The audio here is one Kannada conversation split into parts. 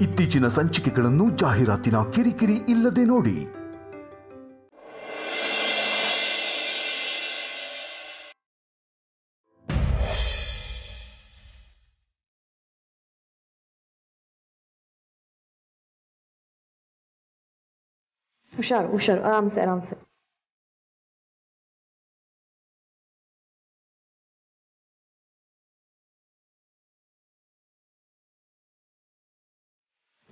ಇತ್ತೀಚಿನ ಸಂಚಿಕೆಗಳನ್ನು ಜಾಹೀರಾತಿನ ಕಿರಿಕಿರಿ ಇಲ್ಲದೆ ನೋಡಿ. ಹುಷಾರು ಹುಷಾರು, ಆರಾಮ್ಸೆ ಆರಾಮ್ಸೆ.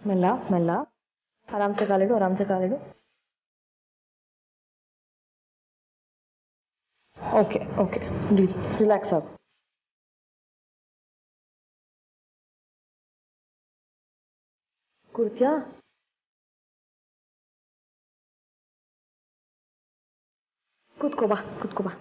ಮೆಲ್ಲ ಮೆಲ್ಲ, ಆರಾಮ್ಸೆ ಕಾಲಿಡು, ಆರಾಮ್ಸೆ ಕಾಲಿಡು. ಓಕೆ ಓಕೆ, ರಿಲ್ಯಾಕ್ಸ್ ಆಗು. ಕೂರ್ತ್ಯಾ? ಕೂತ್ಕೋ ಬಾ, ಕೂತ್ಕೋ ಬಾ.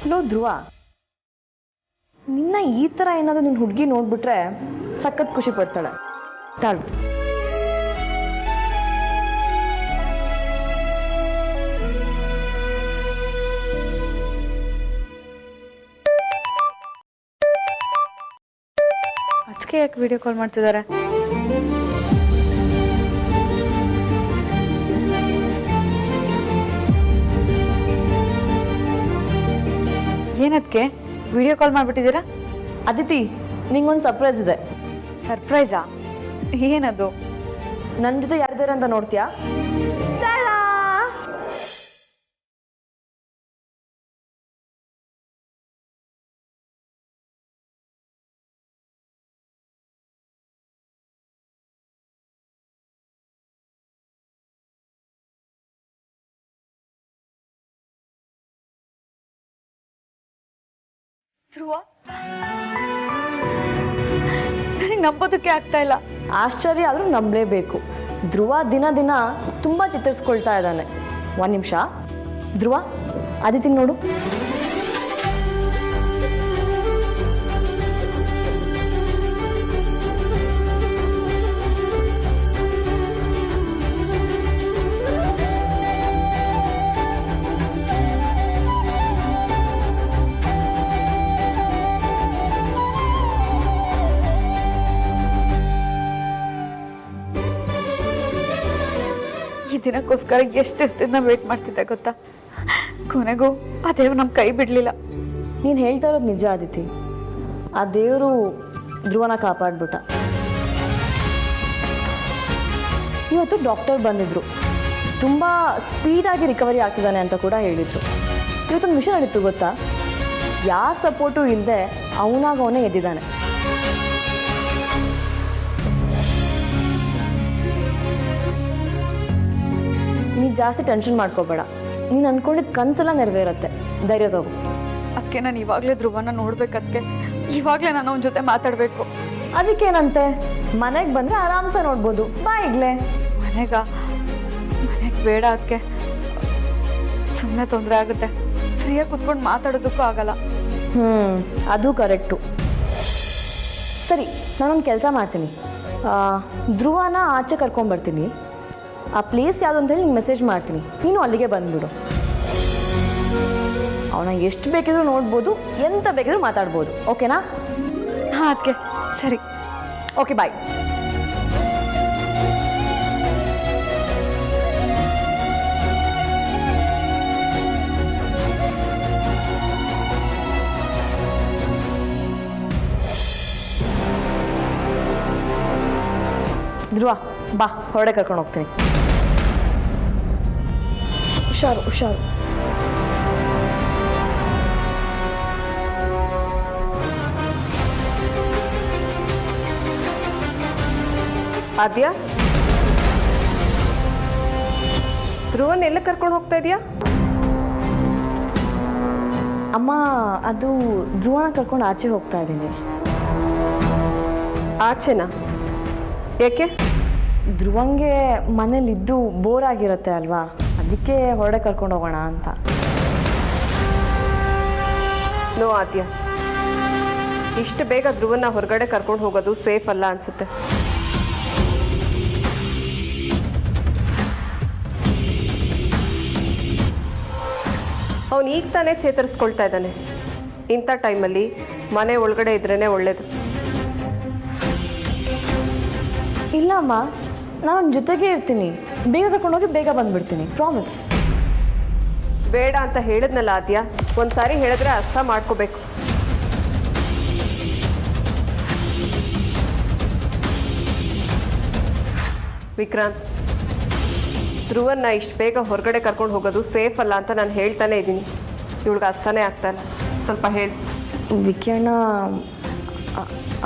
ಲೋ ಧ್ರುವ, ನಿನ್ನ ಈ ಥರ ಏನಾದರೂ ನಿನ್ನ ಹುಡುಗಿ ನೋಡ್ಬಿಟ್ರೆ ಸಖತ್ ಖುಷಿ ಪಡ್ತಾಳೆ. ತಾಳು. ಅದಕ್ಕೆ ಯಾಕೆ ವಿಡಿಯೋ ಕಾಲ್ ಮಾಡ್ತಿದ್ದಾರೆ? ಏನದಕ್ಕೆ ವಿಡಿಯೋ ಕಾಲ್ ಮಾಡ್ಬಿಟ್ಟಿದ್ದೀರಾ? ಅದಿತಿ, ನಿಂಗೊಂದು ಸರ್ಪ್ರೈಸ್ ಇದೆ. ಸರ್ಪ್ರೈಸಾ? ಏನದು? ನನ್ನ ಜೊತೆ ಯಾರಿದ್ದಾರೆ ಅಂತ ನೋಡ್ತೀಯಾ? ಧ್ರುವ, ನನಗೆ ನಂಬೋದಕ್ಕೆ ಆಗ್ತಾ ಇಲ್ಲ. ಆಶ್ಚರ್ಯ ಆದರೂ ನಂಬಲೇಬೇಕು. ಧ್ರುವ ದಿನ ದಿನ ತುಂಬ ಚಿತ್ರಿಸ್ಕೊಳ್ತಾ ಇದ್ದಾನೆ. ಒಂದು ನಿಮಿಷ. ಧ್ರುವ, ಅದಿತಿ ನೋಡು. ಈ ದಿನಕ್ಕೋಸ್ಕರ ಎಷ್ಟು ದಿವಸದಿಂದ ವೇಟ್ ಮಾಡ್ತಿದ್ದೆ ಗೊತ್ತಾ? ಕೊನೆಗೂ ಆ ದೇವ್ರು ನಮ್ಮ ಕೈ ಬಿಡಲಿಲ್ಲ. ನೀನು ಹೇಳ್ತಾ ಇರೋದು ನಿಜ ಅದಿತಿ. ಆ ದೇವರು ಧ್ರುವನ ಕಾಪಾಡ್ಬಿಟ್ಟ. ಇವತ್ತು ಡಾಕ್ಟರ್ ಬಂದಿದ್ರು. ತುಂಬ ಸ್ಪೀಡಾಗಿ ರಿಕವರಿ ಆಗ್ತಿದ್ದಾನೆ ಅಂತ ಕೂಡ ಹೇಳಿದರು. ಇವತ್ತೊಂದು ವಿಷಯ ನಡೀತು ಗೊತ್ತಾ? ಯಾರ ಸಪೋರ್ಟು ಇಲ್ಲದೆ ಅವನೇ ಎದ್ದಿದ್ದಾನೆ. ನೀನು ಜಾಸ್ತಿ ಟೆನ್ಷನ್ ಮಾಡ್ಕೋಬೇಡ. ನೀನು ಅಂದ್ಕೊಂಡಿದ್ದು ಕನಸೆಲ್ಲ ನೆರವೇರುತ್ತೆ. ಧೈರ್ಯ ತಗೋ. ಅದಕ್ಕೆ ನಾನು ಇವಾಗಲೇ ಧ್ರುವನ ನೋಡ್ಬೇಕು. ಅದಕ್ಕೆ ಇವಾಗಲೇ ನಾನು ಅವನ ಜೊತೆ ಮಾತಾಡಬೇಕು. ಅದಕ್ಕೇನಂತೆ, ಮನೆಗೆ ಬಂದರೆ ಆರಾಮ್ಸೆ ನೋಡ್ಬೋದು. ಬಾ ಈಗಲೇ. ಮನೆಗೆ ಬೇಡ. ಅದಕ್ಕೆ ಸುಮ್ಮನೆ ತೊಂದರೆ ಆಗುತ್ತೆ. ಫ್ರೀಯಾಗಿ ಕುತ್ಕೊಂಡು ಮಾತಾಡೋದಕ್ಕೂ ಆಗಲ್ಲ. ಅದು ಕರೆಕ್ಟು. ಸರಿ, ನಾನೊಂದು ಕೆಲಸ ಮಾಡ್ತೀನಿ. ಧ್ರುವನ ಆಚೆ ಕರ್ಕೊಂಡ್ಬರ್ತೀನಿ. ಆ ಪ್ಲೇಸ್ ಯಾವುದು ಅಂತ ಹೇಳಿ ನಿಂಗೆ ಮೆಸೇಜ್ ಮಾಡ್ತೀನಿ. ನೀನು ಅಲ್ಲಿಗೆ ಬಂದುಬಿಡು. ಅವನ ಎಷ್ಟು ಬೇಕಿದ್ರೂ ನೋಡ್ಬೋದು, ಎಂತ ಬೇಕಿದ್ರೂ ಮಾತಾಡ್ಬೋದು. ಓಕೆನಾ? ಹಾಂ ಅದಕ್ಕೆ ಸರಿ. ಓಕೆ, ಬಾಯ್. ಧ್ರುವ, ಬಾ, ಹೊರಡೆ ಕರ್ಕೊಂಡು ಹೋಗ್ತೀನಿ. ಹುಷಾರು ಹುಷಾರು. ಆದ್ಯಾ, ಧ್ರುವನ್ ಎಲ್ಲ ಕರ್ಕೊಂಡು ಹೋಗ್ತಾ ಇದೀಯಾ? ಅಮ್ಮ, ಅದು ಧ್ರುವನ ಕರ್ಕೊಂಡು ಆಚೆ ಹೋಗ್ತಾ ಇದ್ದೀನಿ. ಆಚೆನಾ? ಏಕೆ? ಧ್ರುವಂಗೆ ಮನೇಲಿದ್ದು ಬೋರ್ ಆಗಿರುತ್ತೆ ಅಲ್ವಾ, ಅದಕ್ಕೆ ಹೊರಡೆ ಕರ್ಕೊಂಡು ಹೋಗೋಣ ಅಂತ. ನೋ ಆದ್ಯಾ, ಇಷ್ಟು ಬೇಗ ಧ್ರುವನ್ನ ಹೊರಗಡೆ ಕರ್ಕೊಂಡು ಹೋಗೋದು ಸೇಫ್ ಅಲ್ಲ ಅನ್ಸುತ್ತೆ. ಅವನು ಈಗ ತಾನೇ ಚೇತರಿಸ್ಕೊಳ್ತಾ ಇದ್ದಾನೆ. ಇಂಥ ಟೈಮಲ್ಲಿ ಮನೆ ಒಳಗಡೆ ಇದ್ರೇ ಒಳ್ಳೇದು. ಇಲ್ಲ ಅಮ್ಮ, ನಾನು ಜೊತೆಗೆ ಇರ್ತೀನಿ. ಬೇಗ ಕರ್ಕೊಂಡೋಗಿ ಬೇಗ ಬಂದ್ಬಿಡ್ತೀನಿ, ಪ್ರಾಮಿಸ್. ಬೇಡ ಅಂತ ಹೇಳಿದ್ನಲ್ಲ ಆದ್ಯ, ಒಂದ್ಸಾರಿ ಹೇಳಿದ್ರೆ ಅರ್ಥ ಮಾಡ್ಕೋಬೇಕು. ವಿಕ್ರಾಂತ್, ಧ್ರುವನ್ನ ಇಷ್ಟು ಬೇಗ ಹೊರಗಡೆ ಕರ್ಕೊಂಡು ಹೋಗೋದು ಸೇಫ್ ಅಲ್ಲ ಅಂತ ನಾನು ಹೇಳ್ತಾನೆ ಇದ್ದೀನಿ. ಇವಳಿಗೆ ಅರ್ಥನೇ ಆಗ್ತಾ ಇಲ್ಲ. ಸ್ವಲ್ಪ ಹೇಳಿ. ವಿಕಿಯಣ್ಣ,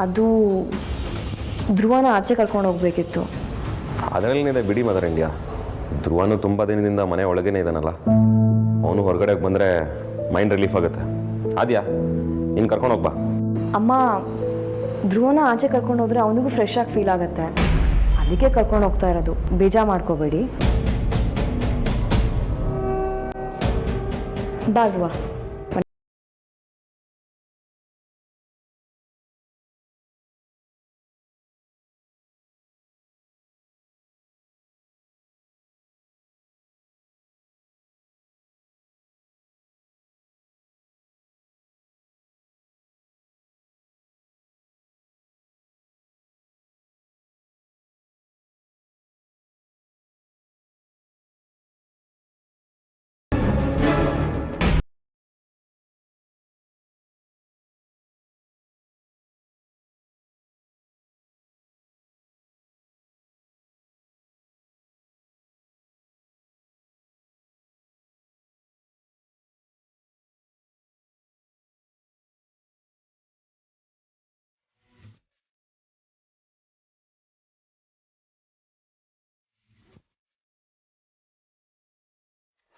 ಅದು ಧ್ರುವನ ಆಚೆ ಕರ್ಕೊಂಡು ಹೋಗ್ಬೇಕಿತ್ತು. ಅದರಲ್ಲಿದೆ ಬಿಡಿ ಮದರ್ ಇಂಡಿಯಾ. ಧ್ರುವನು ತುಂಬ ದಿನದಿಂದ ಮನೆ ಒಳಗೇನೆ ಇದ್ದಾನಲ್ಲ, ಅವನು ಹೊರಗಡೆ ಬಂದರೆ ಮೈಂಡ್ ರಿಲೀಫ್ ಆಗುತ್ತೆ. ಆದ್ಯಾ, ನೀನು ಕರ್ಕೊಂಡು ಹೋಗ್ಬಾ. ಅಮ್ಮ, ಧ್ರುವನ ಆಚೆ ಕರ್ಕೊಂಡು ಹೋದ್ರೆ ಅವನಿಗೂ ಫ್ರೆಶ್ ಆಗಿ ಫೀಲ್ ಆಗುತ್ತೆ. ಅದಕ್ಕೆ ಕರ್ಕೊಂಡು ಹೋಗ್ತಾ ಇರೋದು, ಬೇಜಾರು ಮಾಡ್ಕೋಬೇಡಿ. ಬಾ ಧ್ರುವ.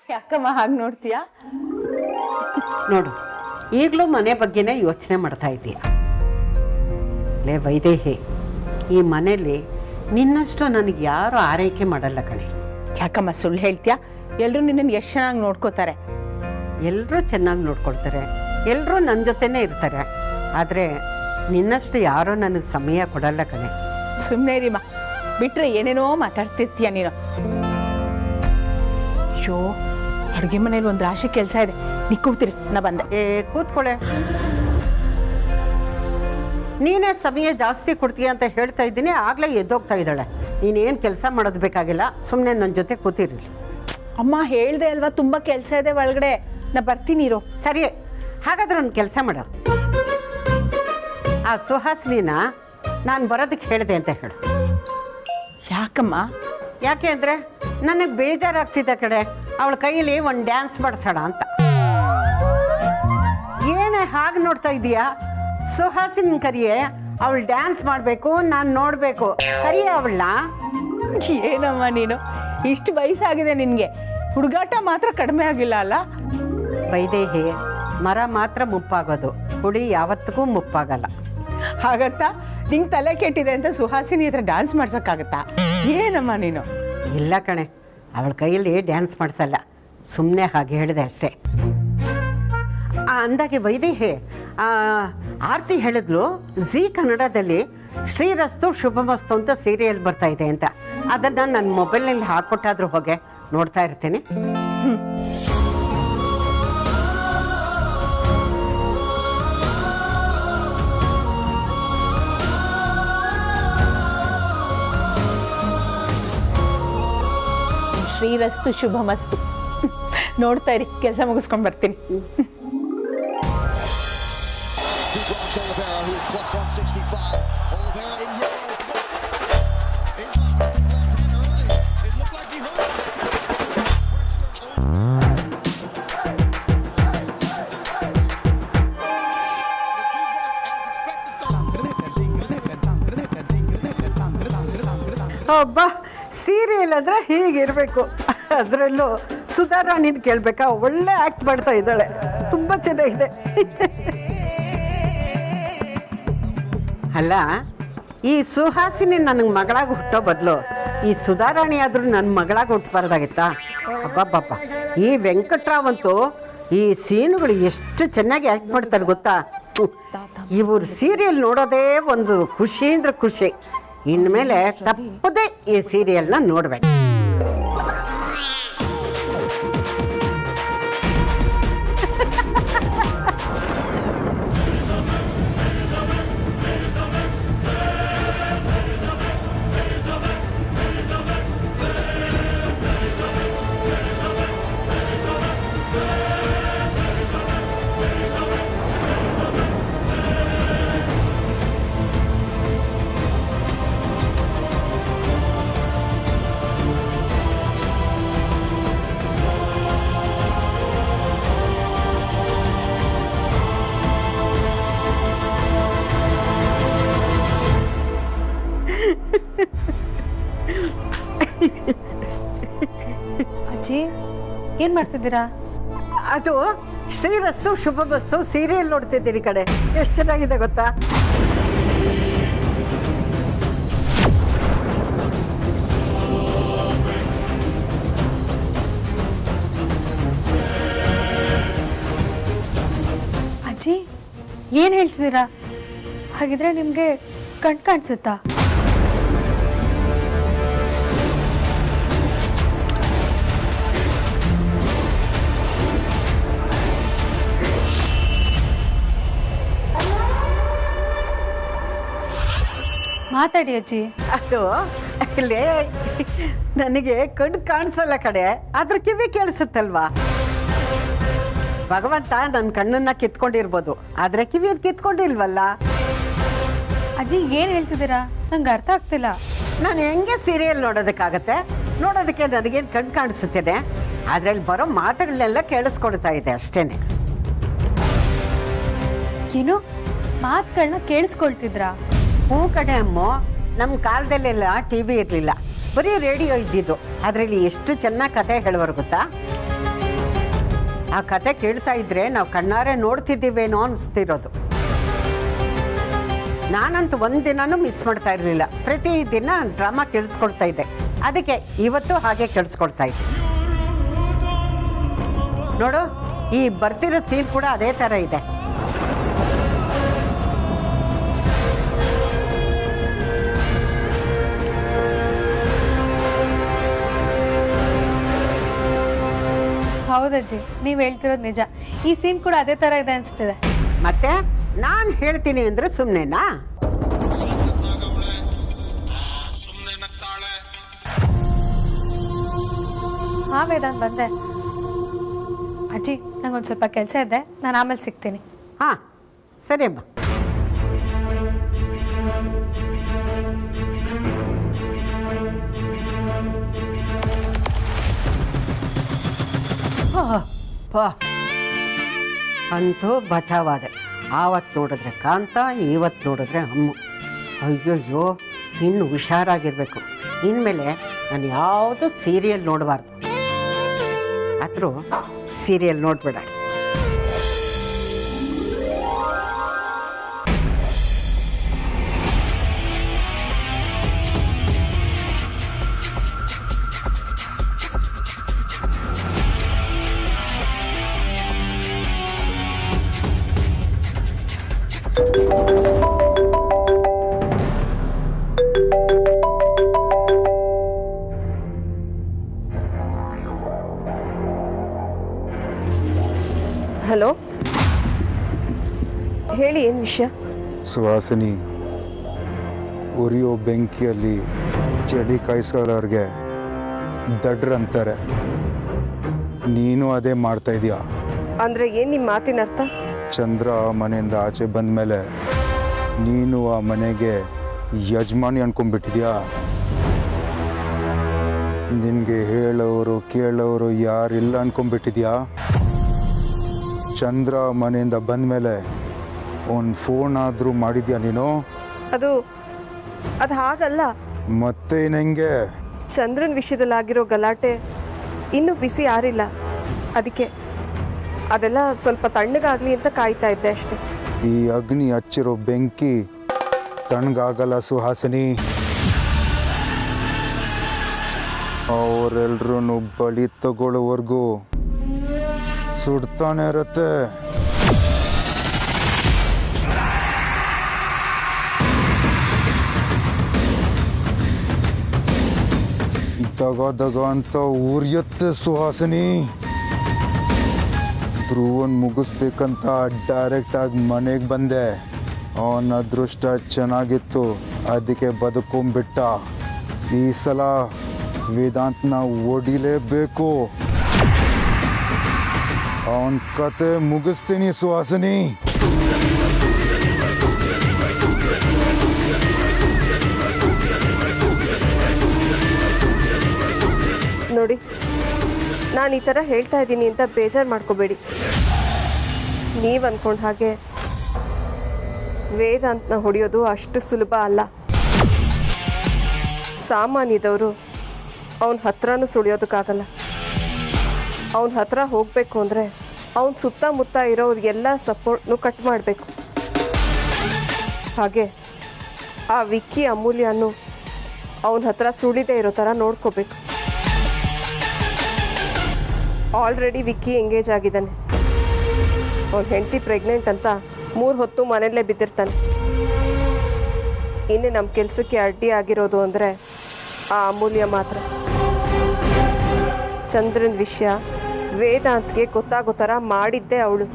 ಯಾಕಮ್ಮ ಹಾಗೆ ನೋಡ್ತೀಯಾ? ನೋಡು, ಈಗಲೂ ಮನೆ ಬಗ್ಗೆನೇ ಯೋಚನೆ ಮಾಡ್ತಾ ಇದ್ದೀಯ. ಲೇ ವೈದೇಹಿ, ಈ ಮನೇಲಿ ನಿನ್ನಷ್ಟು ನನಗೆ ಯಾರು ಆರೈಕೆ ಮಾಡಲ್ಲ ಕಣೆ. ಯಾಕಮ್ಮ ಸುಳ್ಳು ಹೇಳ್ತೀಯಾ? ಎಲ್ಲರೂ ನಿನ್ನನ್ನು ಎಷ್ಟು ಚೆನ್ನಾಗಿ ನೋಡ್ಕೋತಾರೆ. ಎಲ್ಲರೂ ಚೆನ್ನಾಗಿ ನೋಡ್ಕೊಳ್ತಾರೆ, ಎಲ್ಲರೂ ನನ್ನ ಜೊತೆನೇ ಇರ್ತಾರೆ. ಆದರೆ ನಿನ್ನಷ್ಟು ಯಾರೂ ನನಗೆ ಸಮಯ ಕೊಡಲ್ಲ ಕಣೆ. ಸುಮ್ಮನೆ ರೀಮ್ಮ, ಬಿಟ್ಟರೆ ಏನೇನೋ ಮಾತಾಡ್ತಿರ್ತೀಯ ನೀನು. ಅಯ್ಯೋ, ಅಡುಗೆ ಮನೇಲಿ ಒಂದು ರಾಶಿ ಕೆಲಸ ಇದೆ, ನೀ ಕೂತಿರಿ, ನಾ ಬಂದೆ. ಕೂತ್ಕೊಳ್ಳೆ. ನೀನೇ ಸಮಯ ಜಾಸ್ತಿ ಕೊಡ್ತೀಯ ಅಂತ ಹೇಳ್ತಾ ಇದ್ದೀನಿ, ಆಗಲೇ ಎದ್ದೋಗ್ತಾ ಇದ್ದಾಳೆ. ನೀನೇನು ಕೆಲಸ ಮಾಡೋದು ಬೇಕಾಗಿಲ್ಲ, ಸುಮ್ಮನೆ ನನ್ನ ಜೊತೆ ಕೂತಿರಲಿ. ಅಮ್ಮ ಹೇಳ್ದೆ ಅಲ್ವಾ, ತುಂಬ ಕೆಲಸ ಇದೆ ಒಳಗಡೆ, ನಾ ಬರ್ತೀನಿ ಇರು. ಸರಿ, ಹಾಗಾದ್ರೆ ಒಂದು ಕೆಲಸ ಮಾಡು. ಆ ಸುಹಾಸಿನಿನ ನಾನು ಬರೋದಕ್ಕೆ ಹೇಳಿದೆ ಅಂತ ಹೇಳು. ಯಾಕಮ್ಮ? ಯಾಕೆ ಅಂದರೆ ನನಗೆ ಬೇಜಾರಾಗ್ತಿದ್ದ ಕಡೆ ಅವಳ ಕೈಯಲ್ಲಿ ಒಂದು ಡ್ಯಾನ್ಸ್ ಮಾಡಿಸೋಣ ಅಂತ. ಏನೇ ಹಾಗೆ ನೋಡ್ತಾ ಇದೀಯಾ? ಸುಹಾಸಿನ ಕರಿಯೇ, ಅವಳು ಡ್ಯಾನ್ಸ್ ಮಾಡಬೇಕು, ನಾನು ನೋಡಬೇಕು. ಕರಿಯೇ ಅವಳನ್ನ. ಏನಮ್ಮ ನೀನು, ಇಷ್ಟು ವಯಸ್ಸಾಗಿದೆ ನಿನಗೆ, ಹುಡುಗಾಟ ಮಾತ್ರ ಕಡಿಮೆ ಆಗಿಲ್ಲ ಅಲ್ಲ? ವೈದೇಹಿ, ಮರ ಮಾತ್ರ ಮುಪ್ಪಾಗೋದು, ಹುಡಿ ಯಾವತ್ತಿಗೂ ಮುಪ್ಪಾಗಲ್ಲ. ಹಾಗತ್ತಾ? ನಿಂಗೆ ತಲೆ ಕೆಟ್ಟಿದೆ ಅಂತ ಸುಹಾಸಿನಿ ಹತ್ರ ಡ್ಯಾನ್ಸ್ ಮಾಡ್ಸೋಕ್ಕಾಗತ್ತಾ? ಏನಮ್ಮ ನೀನು? ಇಲ್ಲ ಕಣೆ, ಅವಳ ಕೈಯಲ್ಲಿ ಡ್ಯಾನ್ಸ್ ಮಾಡಿಸಲ್ಲ, ಸುಮ್ಮನೆ ಹಾಗೆ ಹೇಳಿದೆ ಅಷ್ಟೇ. ಅಂದಾಗೆ ವೈದೇಹಿ, ಆರತಿ ಹೇಳಿದ್ಲು ಜೀ ಕನ್ನಡದಲ್ಲಿ ಶ್ರೀರಸ್ತು ಶುಭಮಸ್ತು ಅಂತ ಸೀರಿಯಲ್ ಬರ್ತಾ ಇದೆ ಅಂತ. ಅದನ್ನು ನನ್ನ ಮೊಬೈಲ್ನಲ್ಲಿ ಹಾಕ್ಕೊಟ್ಟಾದ್ರೂ ಹೋಗೆ ನೋಡ್ತಾ ಇರ್ತೀನಿ. ಶ್ರೀರಸ್ತು ಶುಭಮಸ್ತು ನೋಡ್ತಾ ಇರಿ, ಕೆಲಸ ಮುಗಿಸ್ಕೊಂಡು ಬರ್ತೀನಿ. ಒಬ್ಬ ಸೀರಿಯಲ್ ಅಂದರೆ ಹೀಗಿರಬೇಕು. ಅದರಲ್ಲೂ ಸುಧಾರಾಣಿದ್ ಕೇಳಬೇಕಾ? ಒಳ್ಳೆ ಆ್ಯಕ್ಟ್ ಮಾಡ್ತಾ ಇದ್ದಾಳೆ, ತುಂಬ ಚೆನ್ನಾಗಿದೆ. ಅಲ್ಲ, ಈ ಸುಹಾಸಿನಿ ನನಗೆ ಮಗಳಾಗಿ ಹುಟ್ಟೋ ಬದಲು ಈ ಸುಧಾರಾಣಿ ಆದರೂ ನನ್ನ ಮಗಳಾಗಿ ಹುಟ್ಟಬಾರ್ದಾಗಿತ್ತಾ? ಅಬ್ಬಬ್ಬಬ್ಬ, ಈ ವೆಂಕಟ್ರಾವ್ ಅಂತೂ ಈ ಸೀನುಗಳು ಎಷ್ಟು ಚೆನ್ನಾಗಿ ಆ್ಯಕ್ಟ್ ಮಾಡ್ತಾರೆ ಗೊತ್ತಾ? ಇವ್ರ ಸೀರಿಯಲ್ ನೋಡೋದೇ ಒಂದು ಖುಷಿ ಅಂದ್ರೆ ಖುಷಿ. ಇನ್ಮೇಲೆ ತಪ್ಪದೇ ಈ ಸೀರಿಯಲ್ನ ನೋಡ್ಬೇಕು. ಅಜ್ಜಿ ಏನು ಮಾಡ್ತಿದ್ದೀರಾ? ಅದು ಶ್ರೀರಸ್ತು ಶುಭ ವಸ್ತು ಸೀರಿಯಲ್ ನೋಡ್ತಿದ್ದೀರಿ ಕಡೆ. ಎಷ್ಟು ಚೆನ್ನಾಗಿದೆ ಗೊತ್ತಾ? ಅಜ್ಜಿ ಏನು ಹೇಳ್ತಿದ್ದೀರಾ? ಹಾಗಿದ್ರೆ ನಿಮಗೆ ಕಣ್ ಕಾಣಿಸುತ್ತಾ? ಮಾತಾಡಿ ಅಜ್ಜಿ. ಅದು ಇಲ್ಲೇ ನನಗೆ ಕಣ್ಣು ಕಾಣಿಸಲ್ಲ ಕಡೆ, ಆದ್ರೆ ಕಿವಿ ಕೇಳಿಸುತ್ತಲ್ವಾ? ಭಗವಂತ ನನ್ನ ಕಣ್ಣನ್ನ ಕಿತ್ಕೊಂಡಿರ್ಬೋದು, ಆದ್ರೆ ಕಿವಿಯನ್ನು ಕಿತ್ಕೊಂಡಿಲ್ವಲ್ಲ. ಅಜ್ಜಿ ಏನು ಹೇಳ್ತಿದ್ದೀರಾ? ನಂಗೆ ಅರ್ಥ ಆಗ್ತಿಲ್ಲ. ನಾನು ಹೆಂಗೆ ಸೀರಿಯಲ್ ನೋಡೋದಕ್ಕಾಗತ್ತೆ? ನೋಡೋದಕ್ಕೆ ನನಗೇನು ಕಣ್ಣು ಕಾಣಿಸುತ್ತೇನೆ, ಅದ್ರಲ್ಲಿ ಬರೋ ಮಾತುಗಳನ್ನೆಲ್ಲ ಕೇಳಿಸ್ಕೊಡ್ತಾ ಇದೆ ಅಷ್ಟೇನೆ. ಏನು ಮಾತುಗಳನ್ನ ಕೇಳಿಸ್ಕೊಳ್ತಿದ್ರಾ? ಹ್ಞೂ ಕಡೆ ಅಮ್ಮ, ನಮ್ಮ ಕಾಲದಲ್ಲೆಲ್ಲ ಟಿ ವಿ ಇರಲಿಲ್ಲ, ಬರೀ ರೇಡಿಯೋ ಇದ್ದಿದ್ದು. ಅದರಲ್ಲಿ ಎಷ್ಟು ಚೆನ್ನಾಗಿ ಕತೆ ಹೇಳೋರು ಗೊತ್ತಾ? ಆ ಕತೆ ಕೇಳ್ತಾ ಇದ್ರೆ ನಾವು ಕಣ್ಣಾರೆ ನೋಡ್ತಿದ್ದೀವೇನೋ ಅನಿಸ್ತಿರೋದು. ನಾನಂತೂ ಒಂದಿನನೂ ಮಿಸ್ ಮಾಡ್ತಾ ಇರಲಿಲ್ಲ, ಪ್ರತಿದಿನ ಡ್ರಾಮಾ ಕೇಳಿಸ್ಕೊಳ್ತಾ ಇದ್ದೆ. ಅದಕ್ಕೆ ಇವತ್ತು ಹಾಗೆ ಕೇಳಿಸ್ಕೊಳ್ತಾ ಇದ್ದೆ. ನೋಡು, ಈ ಬರ್ತಿರೋ ಸೀನ್ ಕೂಡ ಅದೇ ಥರ ಇದೆ. ಹೌದಜ್ಜಿ, ನೀವು ಹೇಳ್ತಿರೋದು ನಿಜ. ಈ ಸೀನ್ ಕೂಡ ಅದೇ ಥರ ಇದೆ ಅನಿಸ್ತಿದೆ. ಮತ್ತೆ ನಾನು ಹೇಳ್ತೀನಿ ಅಂದ್ರೆ ಸುಮ್ಮನೆನಾ? ಹಾ ವೇದಾಂತ್, ಬಂದೆ. ಅಜ್ಜಿ ನಂಗೊಂದು ಸ್ವಲ್ಪ ಕೆಲಸ ಇದೆ, ನಾನು ಆಮೇಲೆ ಸಿಗ್ತೀನಿ. ಹಾಂ ಸರಿ ಅಮ್ಮ. ಅಂತೂ ಬಚಾವಾದೆ. ಆವತ್ತು ನೋಡಿದ್ರೆ ಕಾಂತ, ಇವತ್ತು ನೋಡಿದ್ರೆ ಅಮ್ಮ. ಅಯ್ಯೋಯ್ಯೋ, ಇನ್ನು ಹುಷಾರಾಗಿರ್ಬೇಕು. ಇನ್ಮೇಲೆ ನಾನು ಯಾವುದು ಸೀರಿಯಲ್ ನೋಡಬಾರ್ದು. ಆದರೂ ಸೀರಿಯಲ್ ನೋಡ್ಬೇಡ. ಹಲೋ, ಹೇಳಿ, ಏನು ವಿಷಯ? ಸುಹಾಸಿನಿ, ಉರಿಯೋ ಬೆಂಕಿಯಲ್ಲಿ ಚಳಿ ಕಾಯಿಸೋರವ್ರಿಗೆ ದಡ್ರಂತಾರೆ. ನೀನು ಅದೇ ಮಾಡ್ತಾ ಇದೀಯಾ? ಅಂದರೆ ಏನು ನಿಮ್ಮ ಮಾತಿನ ಅರ್ಥ? ಚಂದ್ರ ಮನೆಯಿಂದ ಆಚೆ ಬಂದ ಮೇಲೆ ನೀನು ಆ ಮನೆಗೆ ಯಜಮಾನಿ ಅನ್ಕೊಂಡ್ಬಿಟ್ಟಿದ್ಯಾ? ನಿನಗೆ ಹೇಳೋರು ಕೇಳೋರು ಯಾರಿಲ್ಲ ಅನ್ಕೊಂಡ್ಬಿಟ್ಟಿದ್ಯಾ? ಚಂದ್ರ ಮನೆಯಿಂದ ಬಂದ ಮೇಲೆ ಒಂದು ಫೋನ್ ಆದರೂ ಮಾಡಿದ್ಯಾ ನೀನು? ಅದು ಹಾಗಲ್ಲ. ಮತ್ತೆ ಹೆಂಗೆ? ಚಂದ್ರನ ವಿಷಯದಲ್ಲಿ ಆಗಿರೋ ಗಲಾಟೆ ಇನ್ನೂ ಬಿಸಿ ಆರಿಲ್ಲ, ಅದಕ್ಕೆ ಅದೆಲ್ಲ ಸ್ವಲ್ಪ ತಣ್ಣಗಾಗಲಿ ಅಂತ ಕಾಯ್ತಾ ಇದ್ದೆ ಅಷ್ಟೆ. ಈ ಅಗ್ನಿ ಹಚ್ಚಿರೋ ಬೆಂಕಿ ತಣ್ಣಗಾಗಲ್ಲ ಸುಹಾಸಿನಿ. ಅವರೆಲ್ರೂ ಬಲಿ ತಗೊಳ್ಳೋವರೆಗೂ ಸುಡ್ತಾನೆ ಇರುತ್ತೆ. ದಗ ಅಂತ ಉರಿಯುತ್ತೆ ಸುಹಾಸಿನಿ. ಧ್ರುವನ್ ಮುಗಿಸ್ಬೇಕಂತ ಡೈರೆಕ್ಟ್ ಆಗಿ ಮನೆಗೆ ಬಂದೆ. ಅವನ ಅದೃಷ್ಟ ಚೆನ್ನಾಗಿತ್ತು, ಅದಕ್ಕೆ ಬದುಕೊಂಬಿಟ್ಟ. ಈ ಸಲ ವೇದಾಂತನ ಓಡಿಲೇಬೇಕು. ಅವನ ಕತೆ ಮುಗಿಸ್ತೀನಿ ಸುಹಾಸಿನಿ. ನೋಡಿ, ನಾನು ಈ ಥರ ಹೇಳ್ತಾ ಇದ್ದೀನಿ ಅಂತ ಬೇಜಾರು ಮಾಡ್ಕೋಬೇಡಿ. ನೀವು ಅಂದ್ಕೊಂಡ ಹಾಗೆ ವೇದಾಂತನ ಹೊಡೆಯೋದು ಅಷ್ಟು ಸುಲಭ ಅಲ್ಲ. ಸಾಮಾನ್ಯದವರು ಅವನ ಹತ್ರನೂ ಸುಳಿಯೋದಕ್ಕಾಗಲ್ಲ. ಅವನ ಹತ್ರ ಹೋಗಬೇಕು ಅಂದರೆ ಅವನ ಸುತ್ತಮುತ್ತ ಇರೋರಿಗೆಲ್ಲ ಸಪೋರ್ಟ್ನು ಕಟ್ ಮಾಡಬೇಕು. ಹಾಗೆ ಆ ವಿಕ್ಕಿ ಅಮೂಲ್ಯನು ಅವನ ಹತ್ರ ಸುಳಿದೇ ಇರೋ ಥರ ನೋಡ್ಕೋಬೇಕು. ಆಲ್ರೆಡಿ ವಿಕ್ಕಿ ಎಂಗೇಜ್ ಆಗಿದ್ದಾನೆ. ಅವನ ಹೆಂಡತಿ ಪ್ರೆಗ್ನೆಂಟ್ ಅಂತ 3 ಹೊತ್ತು ಮನೆಯಲ್ಲೇ ಬಿದ್ದಿರ್ತಾನೆ. ಇನ್ನು ನಮ್ಮ ಕೆಲಸಕ್ಕೆ ಅಡ್ಡಿ ಆಗಿರೋದು ಅಂದರೆ ಆ ಅಮೂಲ್ಯ ಮಾತ್ರ. ಚಂದ್ರನ ವಿಷಯ ವೇದಾಂತ್ಗೆ ಗೊತ್ತಾಗೋ ಥರ ಮಾಡಿದ್ದೆ ಅವಳು.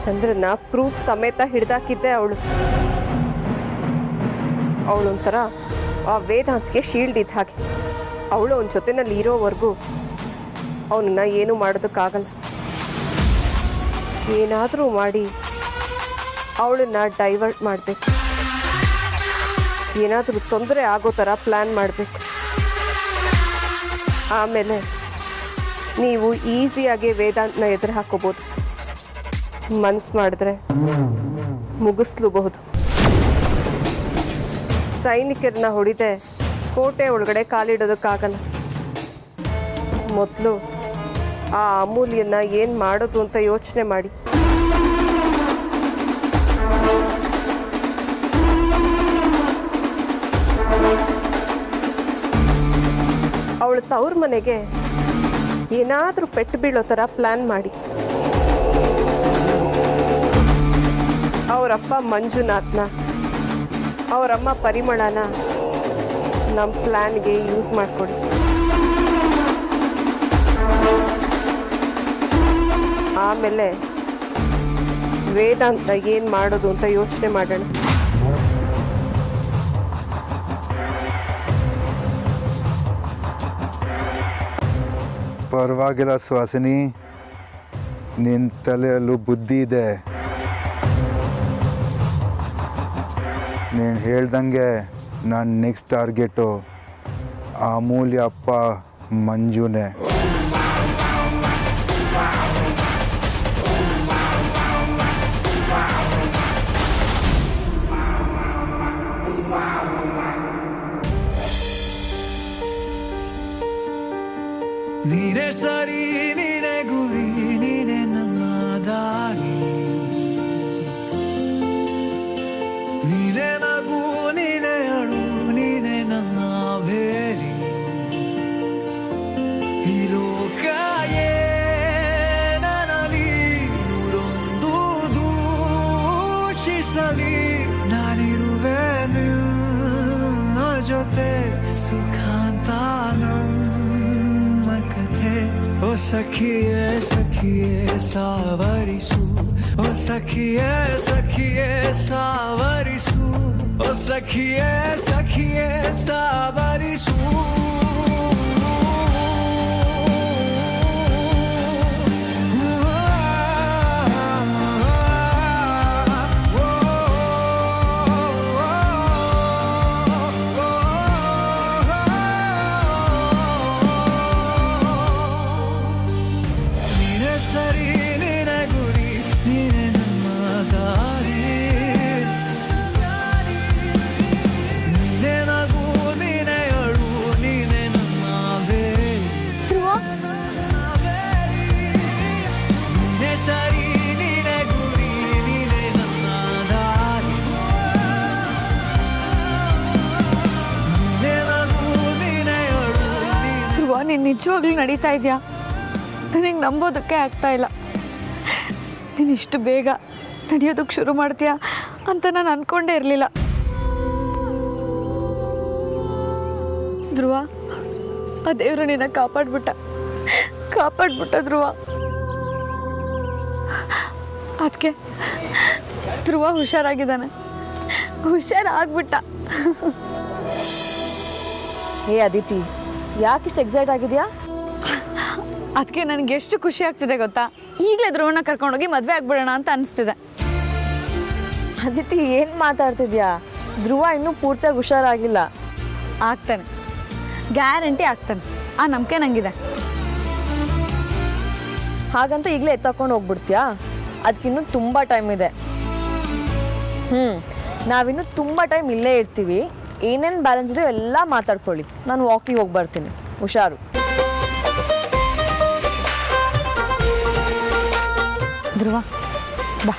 ಚಂದ್ರನ ಪ್ರೂಫ್ ಸಮೇತ ಹಿಡ್ದಾಕಿದ್ದೆ ಅವಳು. ಅವಳೊಂಥರ ಆ ವೇದಾಂತ್ಗೆ ಶೀಲ್ಡ್ ಇದ್ದ ಹಾಗೆ. ಅವಳು ಅವನ ಜೊತೆನಲ್ಲಿ ಇರೋವರೆಗೂ ಅವನನ್ನ ಏನೂ ಮಾಡೋದಕ್ಕಾಗಲ್ಲ. ಏನಾದರೂ ಮಾಡಿ ಅವಳನ್ನ ಡೈವರ್ಟ್ ಮಾಡಬೇಕು. ಏನಾದರೂ ತೊಂದರೆ ಆಗೋ ಥರ ಪ್ಲ್ಯಾನ್ ಮಾಡಬೇಕು. ಆಮೇಲೆ ನೀವು ಈಸಿಯಾಗಿ ವೇದಾಂತನ ಎದುರು ಹಾಕೋಬೋದು. ಮನಸ್ಸು ಮಾಡಿದ್ರೆ ಮುಗಿಸ್ಲೂಬಹುದು. ಸೈನಿಕರನ್ನ ಹೊಡಿದೆ ಕೋಟೆ ಒಳಗಡೆ ಕಾಲಿಡೋದಕ್ಕಾಗಲ್ಲ. ಮೊದಲು ಆ ಅಮೂಲ್ಯನ ಏನು ಮಾಡೋದು ಅಂತ ಯೋಚನೆ ಮಾಡಿ. ಅವಳು ತವ್ರ ಮನೆಗೆ ಏನಾದರೂ ಪೆಟ್ಟು ಬೀಳೋ ಥರ ಪ್ಲ್ಯಾನ್ ಮಾಡಿ. ಅವರಪ್ಪ ಮಂಜುನಾಥ್ನ, ಅವರಮ್ಮ ಪರಿಮಳನ ನಮ್ಮ ಪ್ಲ್ಯಾನ್ಗೆ ಯೂಸ್ ಮಾಡಿಕೊಡಿ. ಆಮೇಲೆ ವೇದಾಂತ ಏನು ಮಾಡೋದು ಅಂತ ಯೋಚನೆ ಮಾಡೋಣ. ಪರವಾಗಿಲ್ಲ ಸುಹಾಸಿನಿ, ನಿನ್ನ ತಲೆಯಲ್ಲೂ ಬುದ್ಧಿ ಇದೆ. ನೀನು ಹೇಳ್ದಂಗೆ ನನ್ನ ನೆಕ್ಸ್ಟ್ ಟಾರ್ಗೆಟು ಅಮೂಲ್ಯ ಅಪ್ಪ ಮಂಜುನೇ. ನೀನೆ ಸರಿ, ನೀನೆ ಗುರಿ, ನೀನೆ ನನ್ನ ದಾರಿ. ನೀನೆ ನಗು, ನೀನೆ ಅಳು, ನೀನೆ ನನ್ನ ಬೇರಿ. ಈ ಲೋಕಯೇ ನನಲಿ ನೂರೊಂದು ದೂಷಿಸಲಿ, ನಾನಿರುವೆ ನಿನ್ನ ಜೊತೆ ಸುಖಾಂತ. ओ सखिए सखिए सावरिसु, ओ सखिए सखिए सावरिसु, ओ सखिए सखिए सावरिसु. ನೀನು ನಿಜವಾಗ್ಲೂ ನಡೀತಾ ಇದೆಯಾ? ನನಗೆ ನಂಬೋದಕ್ಕೆ ಆಗ್ತಾ ಇಲ್ಲ. ನೀನು ಇಷ್ಟು ಬೇಗ ನಡೆಯೋದಕ್ಕೆ ಶುರು ಮಾಡ್ತೀಯಾ ಅಂತ ನಾನು ಅಂದ್ಕೊಂಡೇ ಇರಲಿಲ್ಲ. ಧ್ರುವ, ಆ ದೇವರು ನಿನ್ನ ಕಾಪಾಡ್ಬಿಟ್ಟ ಧ್ರುವ. ಅದಕ್ಕೆ ಧ್ರುವ ಹುಷಾರಾಗಿದ್ದಾನೆ, ಹುಷಾರಾಗ್ಬಿಟ್ಟ. ಹೇ ಅದಿತಿ, ಯಾಕಿಷ್ಟು ಎಕ್ಸೈಟ್ ಆಗಿದೆಯಾ? ಅದಕ್ಕೆ ನನಗೆ ಎಷ್ಟು ಖುಷಿ ಆಗ್ತಿದೆ ಗೊತ್ತಾ? ಈಗಲೇ ಧ್ರುವನ ಕರ್ಕೊಂಡೋಗಿ ಮದುವೆ ಆಗ್ಬಿಡೋಣ ಅಂತ ಅನಿಸ್ತಿದೆ. ಅದಿತಿ, ಏನು ಮಾತಾಡ್ತಿದ್ಯಾ? ಧ್ರುವ ಇನ್ನೂ ಪೂರ್ತಿಯಾಗಿ ಹುಷಾರಾಗಿಲ್ಲ. ಆಗ್ತಾನೆ, ಗ್ಯಾರಂಟಿ ಆಗ್ತಾನೆ, ಆ ನಂಬಿಕೆ ನನಗಿದೆ. ಹಾಗಂತ ಈಗಲೇ ಎತ್ತಕೊಂಡು ಹೋಗ್ಬಿಡ್ತೀಯಾ? ಅದಕ್ಕಿನ್ನೂ ತುಂಬ ಟೈಮ್ ಇದೆ. ನಾವಿನ್ನೂ ತುಂಬ ಟೈಮ್ ಇಲ್ಲೇ ಇರ್ತೀವಿ. ಏನೇನು ಬ್ಯಾಲೆನ್ಸ್ ಇದೆಯೋ ಎಲ್ಲ ಮಾತಾಡ್ಕೊಳ್ಳಿ. ನಾನು ವಾಕಿಂಗ್ ಹೋಗಿ ಬರ್ತೀನಿ. ಹುಷಾರು. ಧ್ರುವ ಬಾ